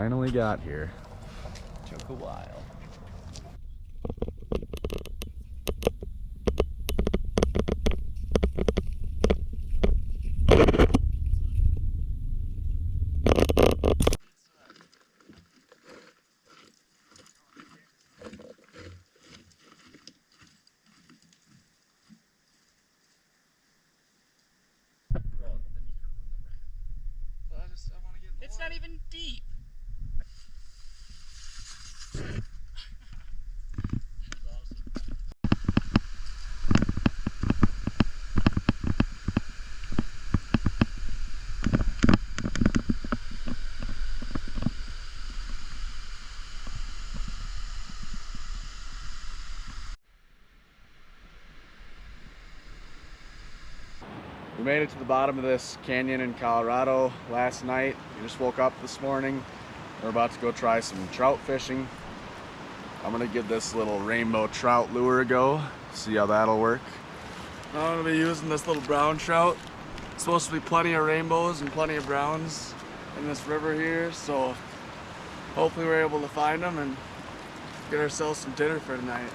finally got here. Took a while. It's not even deep. We made it to the bottom of this canyon in Colorado last night. We just woke up this morning. We're about to go try some trout fishing. I'm gonna give this little rainbow trout lure a go, see how that'll work. I'm gonna be using this little brown trout. It's supposed to be plenty of rainbows and plenty of browns in this river here, so hopefully we're able to find them and get ourselves some dinner for tonight.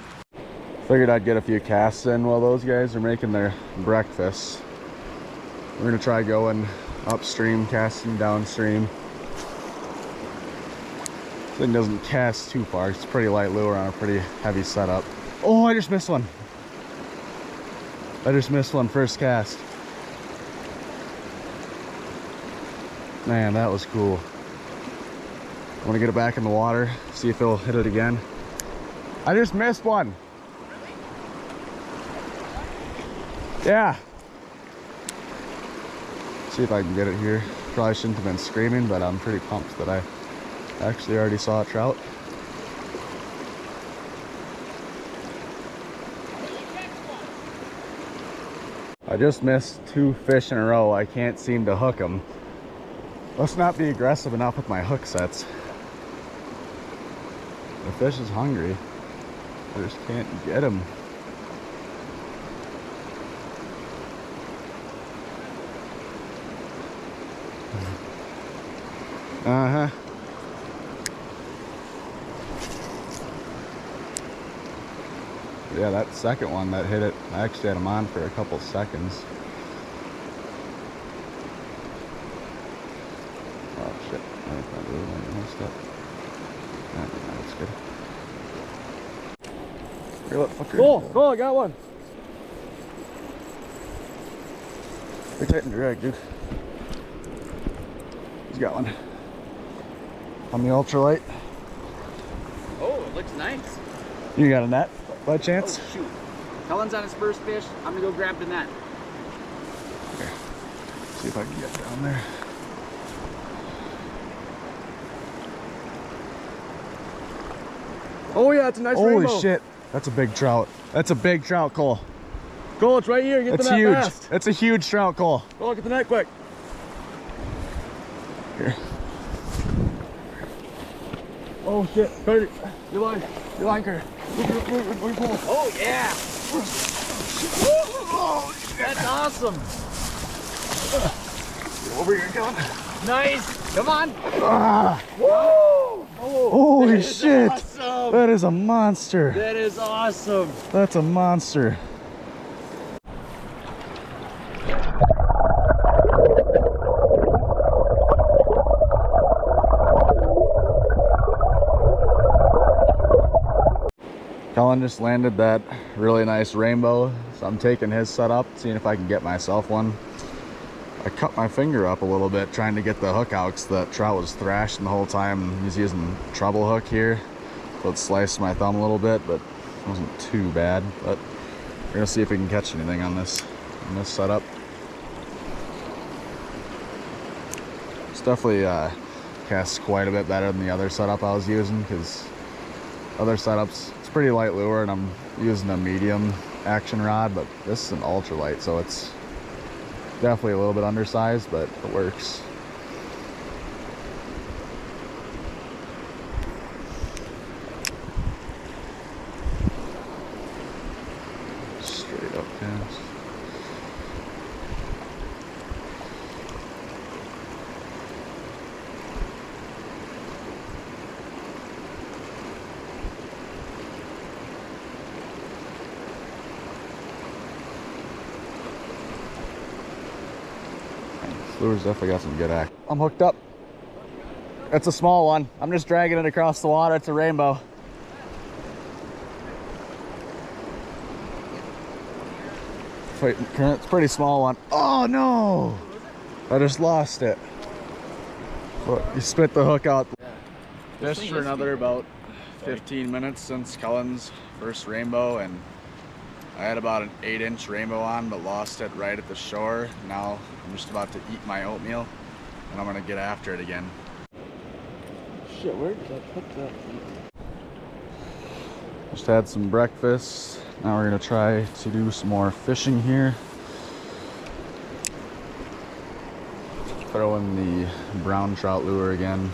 Figured I'd get a few casts in while those guys are making their breakfast. We're gonna try going upstream, casting downstream. Thing doesn't cast too far. It's a pretty light lure on a pretty heavy setup. Oh, I just missed one. I just missed one first cast. Man, that was cool. I'm gonna get it back in the water, see if it'll hit it again. I just missed one. Yeah. See if I can get it here. Probably shouldn't have been screaming, but I'm pretty pumped that I actually already saw a trout. I just missed 2 fish in a row. I can't seem to hook them. Must not be aggressive enough with my hook sets. The fish is hungry. I just can't get him. Uh-huh. Yeah, that second one that hit it, I actually had him on for a couple seconds. Oh shit, I really messed up. That's good. Reel it, fucker. Cool, I got one. They're tight and direct, dude. He's got one. On the ultralight. Oh, it looks nice. You got a net by chance? Oh, shoot. Cullen's on his first fish. I'm gonna go grab the net. Okay. See if I can get down there. Oh yeah, it's a nice rainbow. Holy shit. That's a big trout. That's a big trout, Cole. Cole, it's right here. Get That's the net huge. fast. That's a huge trout, Cole. Cole, get the net quick. Here. Oh shit, Carter, your line, Carter. Move. Oh yeah. That's awesome. Get over here, Colin. Nice. Come on. Ah. Woo. Oh, Holy shit. Awesome. That is a monster. That is awesome. That's a monster. Colin just landed that really nice rainbow, so I'm taking his setup, seeing if I can get myself one. I cut my finger up a little bit trying to get the hook out because the trout was thrashing the whole time. He's using treble hook here, so it sliced my thumb a little bit, but it wasn't too bad. But we're gonna see if we can catch anything on this setup. It's definitely casts quite a bit better than the other setup I was using, because other setups, it's pretty light lure and I'm using a medium action rod, but this is an ultralight, so it's definitely a little bit undersized, but it works. Straight up cast. Lure's definitely got some good act. I'm hooked up. It's a small one. I'm just dragging it across the water. It's a rainbow. It's a pretty small one. Oh no! I just lost it. Well, you spit the hook out. Fished for another about 15 minutes since Cullen's first rainbow, and I had about an 8-inch rainbow on, but lost it right at the shore. Now I'm just about to eat my oatmeal, and I'm gonna get after it again. Shit, where did I put that? Just had some breakfast. Now we're gonna try to do some more fishing here. Throw in the brown trout lure again.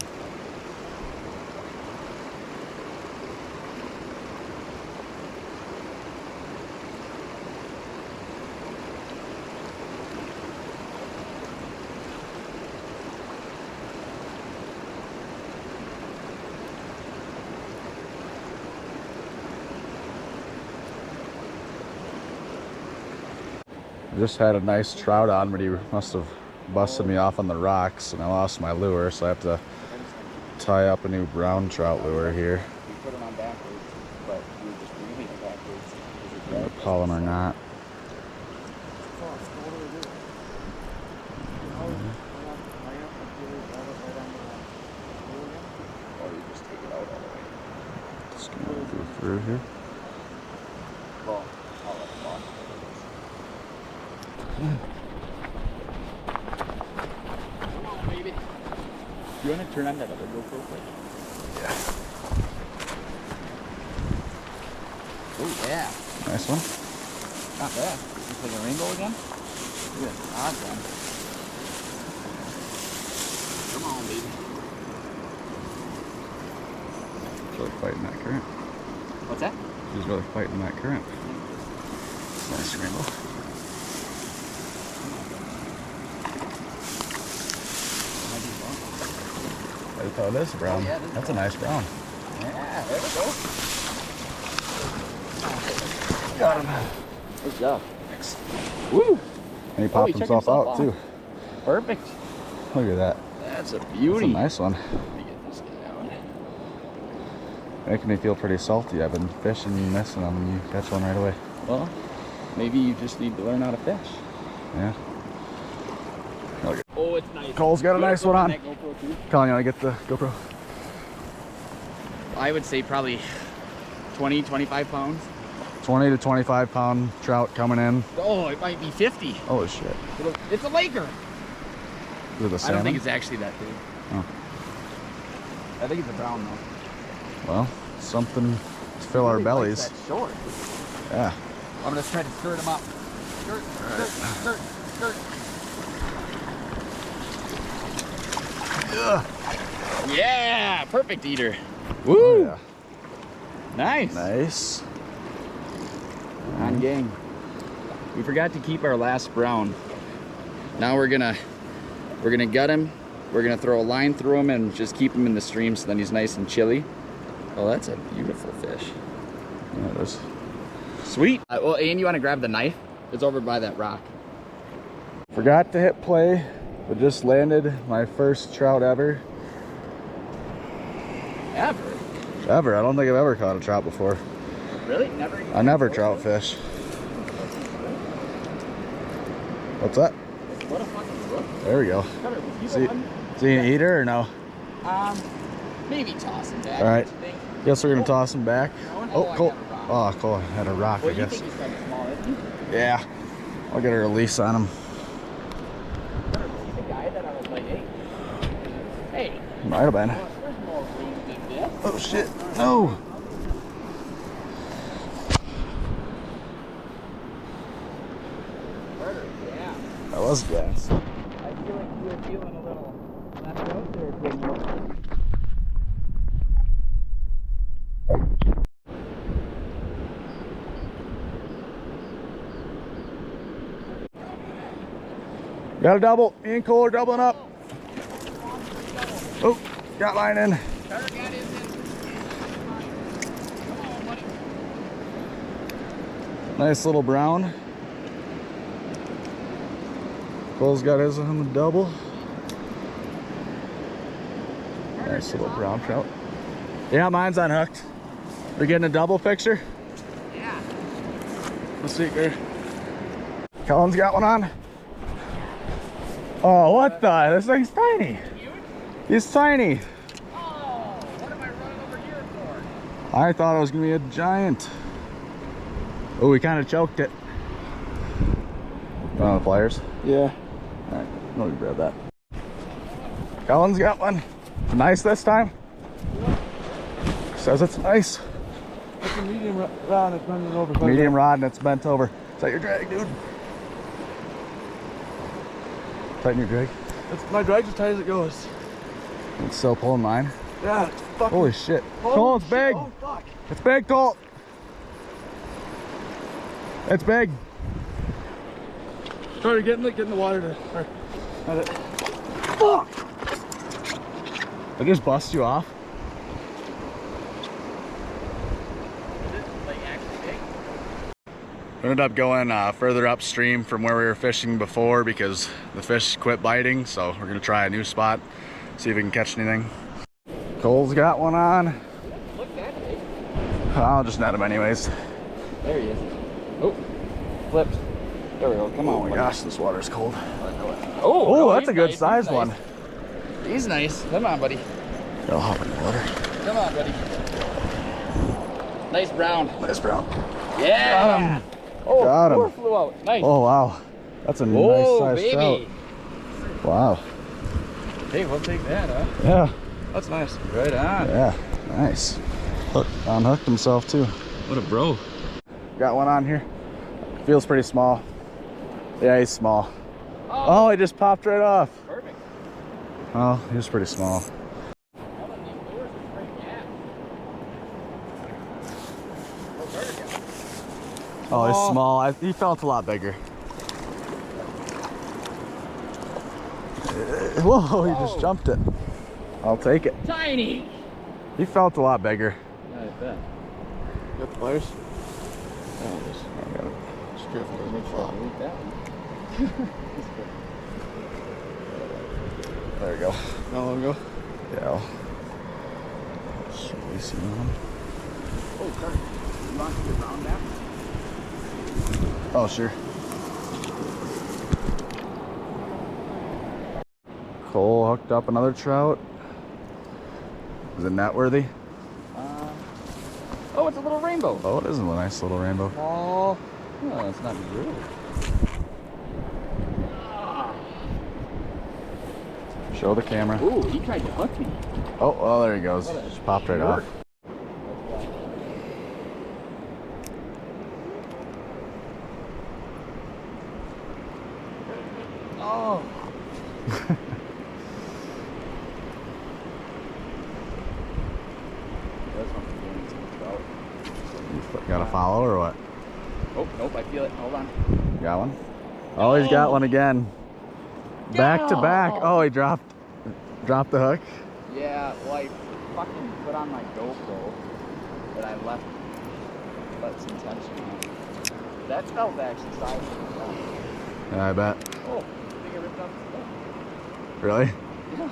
Just had a nice trout on, but he must have busted me off on the rocks, and I lost my lure, so I have to tie up a new brown trout lure here. We put them on backwards, but we were just reading it backwards. Call them or not. Or you just take it out all the way. Just gonna go through here. Well, I'll let them off. Come on, baby. You want to turn on that other GoPro quick? Yeah. Oh, yeah. Nice one. Not bad. You play the rainbow again? Look at this odd one. Come on, baby. She's really fighting that current. What's that? She's really fighting that current. Nice rainbow. Oh, this is brown. Oh, yeah, this is That's a nice brown. Yeah, there we go. Got him. Good job. Thanks. Woo! And he popped he took himself out off. too. Perfect. Look at that. That's a That's beauty. a nice one. Let me get this guy out. Making me feel pretty salty. I've been fishing and missing them, and you catch one right away. Well, maybe you just need to learn how to fish. Yeah. Oh, it's nice. Cole's got a nice one on. That GoPro too? Colin, you want to get the GoPro? I would say probably 20, 25 pounds. 20 to 25 pound trout coming in. Oh, it might be 50. Holy shit. It's a Laker. With a I salmon? don't think it's actually that big. Oh. I think it's a brown though. Well, something to fill our bellies. That short. Yeah. I'm gonna try to skirt him up. Skirt, skirt, skirt, skirt. Ugh. Yeah, perfect eater. Woo! Oh, yeah. Nice. Nice. On gang. We forgot to keep our last brown. Now we're gonna gut him. We're gonna throw a line through him and just keep him in the stream so then he's nice and chilly. Oh, that's a beautiful fish. Yeah, it is. Sweet. Well, Ian, you want to grab the knife? It's over by that rock. Forgot to hit play, but just landed my first trout ever. Ever. I don't think I've ever caught a trout before. Really? Never? I never trout fish. What's that? What a fucking look. There we go. Is he an eater or no? Maybe toss him back. All right. What you think? Guess we're gonna toss him back. Oh, Oh, Cole. I got a rock. Oh, Cole had a rock, Well, I you guess. think he's kind of small, isn't he? Yeah. I'll get a release on him. He's the guy that I was like, hey, Might have been. there's more room than this. Oh shit. No. Yeah. That was gas. I feel like you were feeling a little left out there, Gilmore. Got a double. Me and Cole are doubling up. Oh, got line in. Nice little brown. Cole's got his on the double. Nice little brown trout. Yeah, mine's unhooked. We're getting a double picture? Yeah. Let's see here. Cullen's got one on. Oh, what the? This thing's tiny. He's tiny. Oh, what am I running over here for? I thought it was gonna be a giant. Oh, we kind of choked it. On the pliers? Yeah. All right, let me grab that. Cullen's got one. Nice this time. Says it's nice. It's a medium rod. It's bending over. Medium rod and it's bent over. Is that your drag, dude? Tighten your drag. It's my drag's as tight as it goes. It's still pulling mine. Yeah, it's fucking. Holy shit. Holy Cole, it's shit. big. Oh, fuck. It's big, Cole. It's big. Sorry, get in the water to. Sorry. Got it. Fuck! I just bust you off. We ended up going further upstream from where we were fishing before because the fish quit biting, so we're gonna try a new spot, see if we can catch anything. Cole's got one on. Look that big. I'll just net him anyways. There he is. Oh, flipped. There we go. Come Oh on. my gosh, this water's cold. Oh, That's he's a good nice, sized he's one. nice. He's nice. Come on, buddy. I'll hop in the water. Come on, buddy. Nice brown. Nice brown. Yeah. Got him. Oh, Got him. four flew out. Nice. Oh wow, that's a Oh, nice sized baby. trout. Wow. Hey, we'll take that, huh? Yeah. That's nice. Right on. Yeah. Nice. Look, unhooked himself too. What a bro. Got one on here. Feels pretty small. Yeah, he's small. Oh, he just popped right off. Perfect. Oh, he was pretty small. Oh, he's small. He felt a lot bigger. Whoa, he just jumped it. I'll take it. Tiny. He felt a lot bigger. Yeah, I bet. Got the pliers? I got it. Just careful. Make sure I eat that one. There we go. Now let him go. Yeah. I'll just release him on. Oh, sorry. You want to get around that? Oh, sure. Cole hooked up another trout. Is it net worthy? Oh, it's a little rainbow. Oh, it is a nice little rainbow. Oh, it's not real. Show the camera. Ooh, he tried to hook me. Oh, well, there he goes. Just popped right off. Oh. Got a follow or what? Oh, nope, I feel it. Hold on. Got one? Oh, he's got one again. Back to back. Oh, he dropped the hook. Yeah, well, I fucking put on my GoPro, but I let some tension on. That felt actually sizable. Yeah, I bet. Oh, I think I ripped off the stuff. Really? Yeah.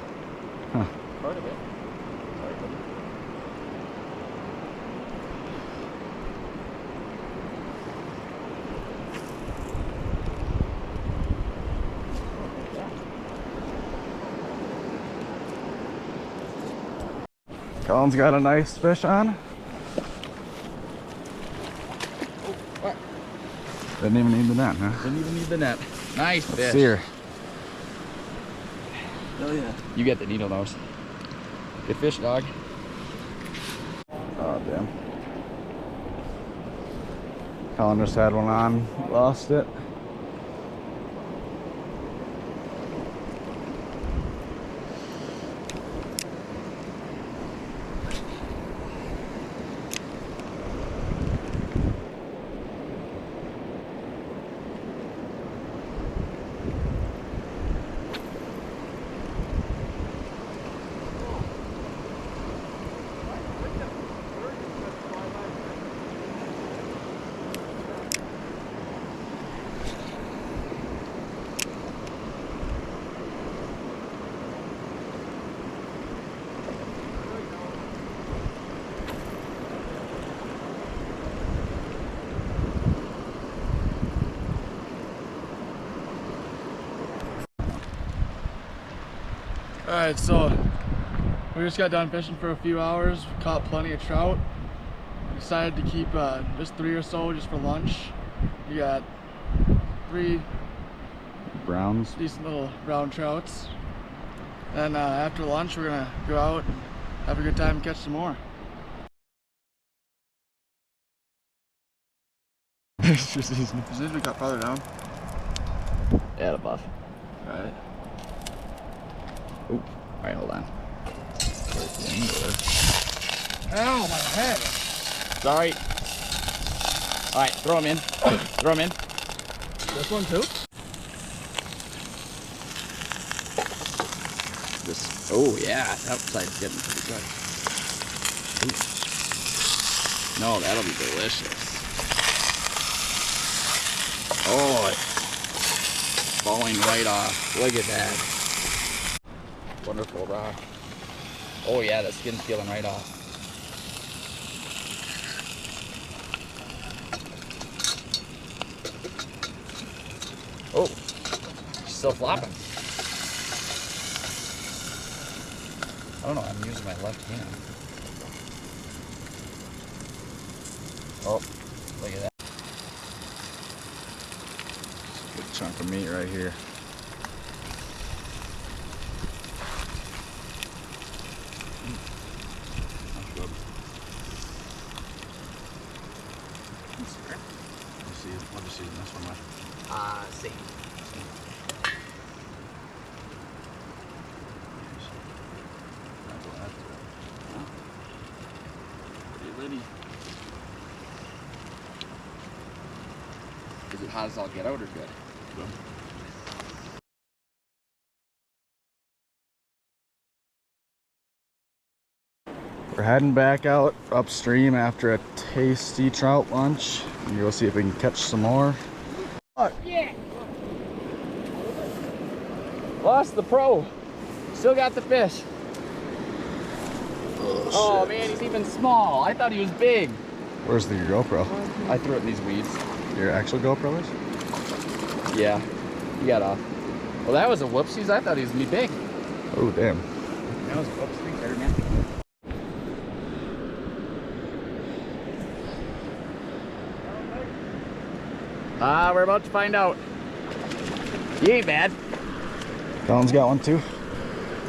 Huh. Part of it. Sorry, buddy. Cullen's got a nice fish on. What? Didn't even need the net, huh? Didn't even need the net. Nice fish. See her. Oh yeah. You get the needle nose. Good fish, dog. Oh, damn. Cullen just had one on, lost it. Alright, so we just got done fishing for a few hours. We caught plenty of trout. Decided to keep just 3 or so just for lunch. We got 3 Browns. decent little brown trouts. And after lunch, we're gonna go out and have a good time and catch some more. Just need to be cut farther down. Yeah, the buff. Alright. Ooh. Alright, hold on. Ow, my head! Sorry. Alright, throw him in. Throw him in. This one too? This. Oh, yeah. That side's getting pretty good. Ooh. No, that'll be delicious. Oh, it's falling right off. Look at that. Wonderful rock. Oh yeah, the skin's peeling right off. Oh, she's still flopping. I don't know, I'm using my left hand. Oh, look at that. Good chunk of meat right here. What do you see in this one? Same. Pretty litty. Is it hot as all get out or good? We're heading back out upstream after a tasty trout lunch. And go see if we can catch some more. Yeah. Lost the pro. Still got the fish. Oh man, he's even small. I thought he was big. Where's the GoPro? I threw it in these weeds. Your actual GoPro is? Yeah, he got off. Well, that was a whoopsies. I thought he was gonna be big. Oh, damn. That was a whoopsie. Better man. We're about to find out. He ain't bad. Colin's got one too.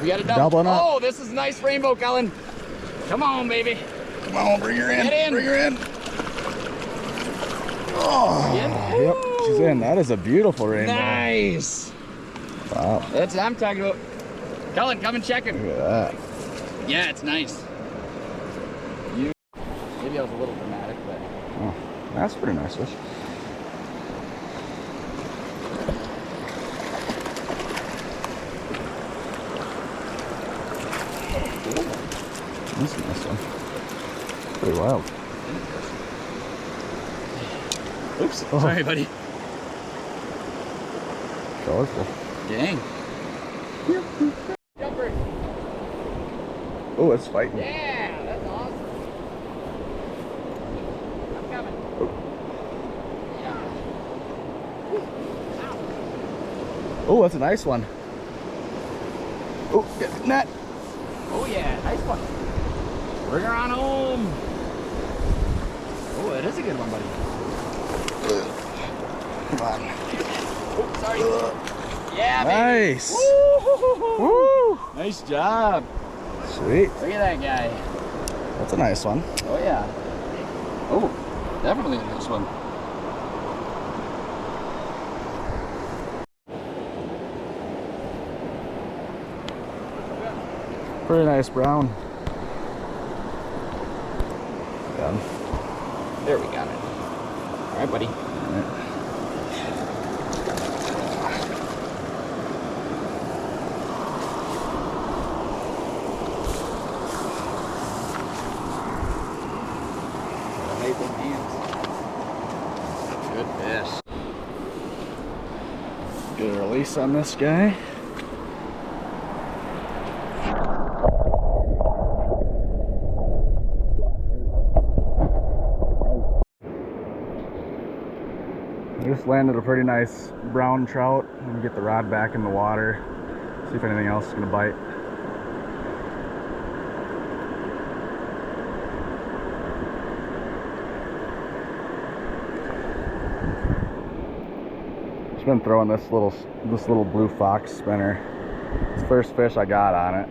We got a double. Doubling up. Oh, this is nice rainbow, Cullen. Come on, baby. Come on, bring her in. Get in. Bring her in. Oh, yep, she's in. That is a beautiful rainbow. Nice. Wow. That's what I'm talking about. Cullen, come and check him. Look at that. Yeah, it's nice. Maybe I was a little dramatic, but Oh, that's a pretty nice fish. That's a nice one. Pretty wild. Oops. Oh, sorry, buddy. colorful. Dang. Jumper. Oh, it's fighting. Yeah, that's awesome. I'm coming. Yeah. Oh, that's a nice one. Oh, get the net. Oh yeah, nice one. Bring her on home. Oh, that is a good one, buddy. Come on. Oh, sorry. Yeah, baby. Nice. Woo! Woo! Nice job. Sweet. Look at that guy. That's a nice one. Oh yeah. Oh, definitely a nice one. Pretty nice brown. Got him. There we got it. All right, buddy. Good fish. Get a release on this guy. I just landed a pretty nice brown trout. I'm gonna get the rod back in the water, see if anything else is gonna bite. Just been throwing this little blue fox spinner. It's the first fish I got on it.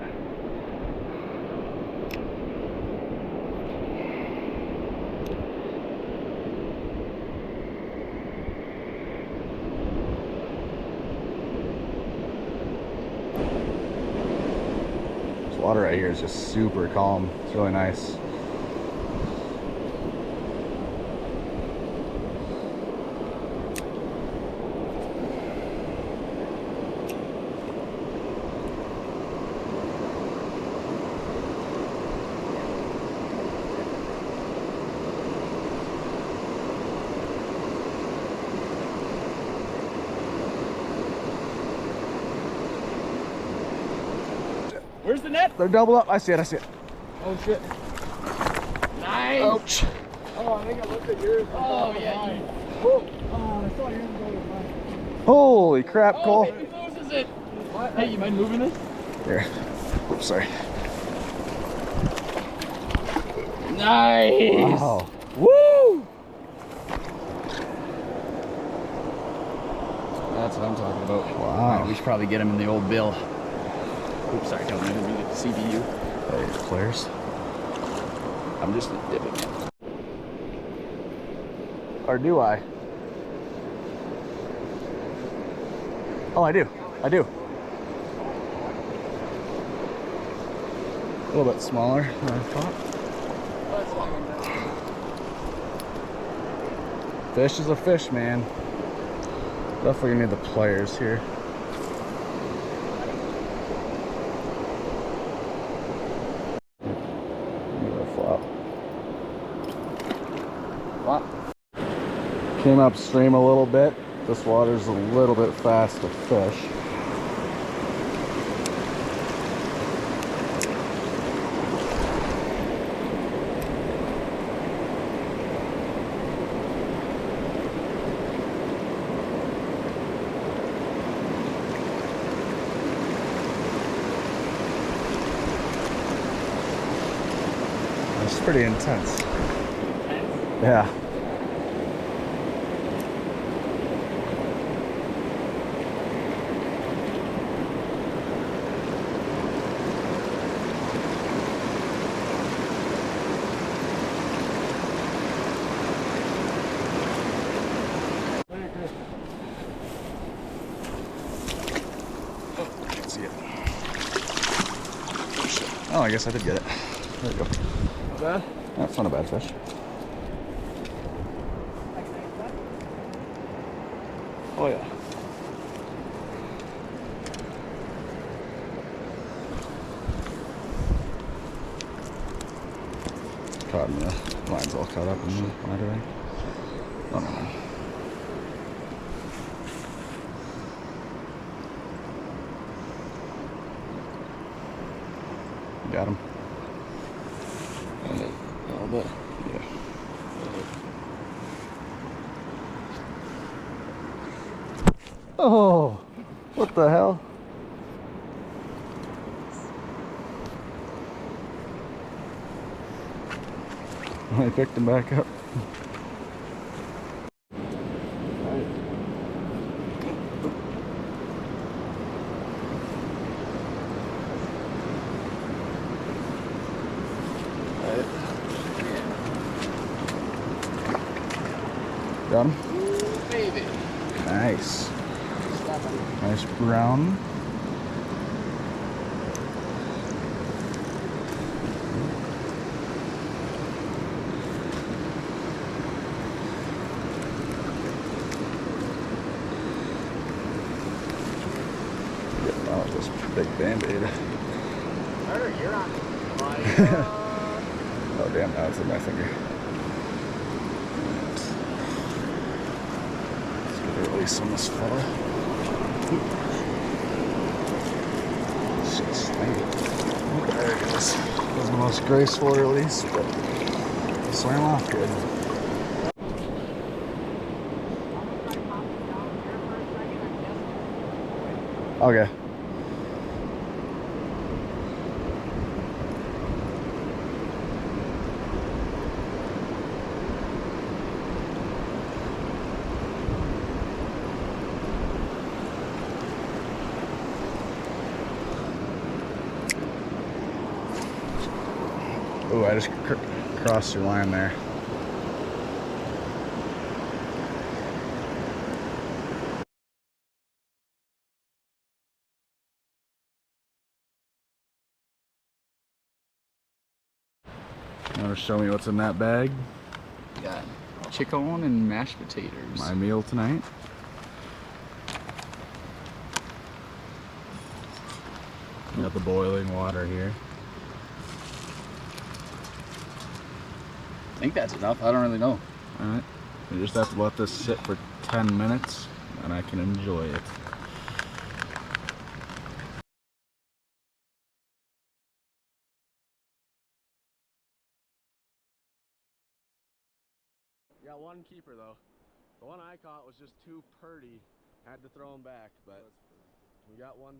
This water right here is just super calm. It's really nice. Where's the net? They're double up. I see it. I see it. Oh shit. Nice. Ouch. Oh, I think I looked at yours. Oh yeah. Oh, I saw yours go to mine. Holy crap, Oh, Cole. he loses it. What? Hey, you mind moving this? Here. Oops, sorry. Nice. Wow. Woo! That's what I'm talking about. Wow. Alright, we should probably get him in the old bill. Oops, sorry, don't mean to read the CBU. Hey, players. I'm just dipping. Or do I? Oh, I do. I do. A little bit smaller than I thought. Fish is a fish, man. Definitely gonna need the pliers here. Came upstream a little bit. This water's a little bit fast to fish. It's pretty intense. Yeah. Oh, I guess I did get it. There we go. Not bad? That's not a bad fish. Oh yeah. Caught in the line's all caught up in the line. Oh no. Got him. A little bit. Yeah. Oh, what the hell? I picked him back up. Got him? Ooh, baby. Nice. Nice brown. Getting out this big band-aid. You're on. Oh damn, now it's in my finger. Let's get a release on this fella. There it goes. Wasn't the most graceful release, but swam off good. Okay. Ooh, I just crossed your line there. You want to show me what's in that bag? Got chicken and mashed potatoes. My meal tonight. Got the boiling water here. I think that's enough. I don't really know. Alright. We just have to let this sit for 10 minutes and I can enjoy it. Got one keeper though. The one I caught was just too purty. Had to throw him back, but we got one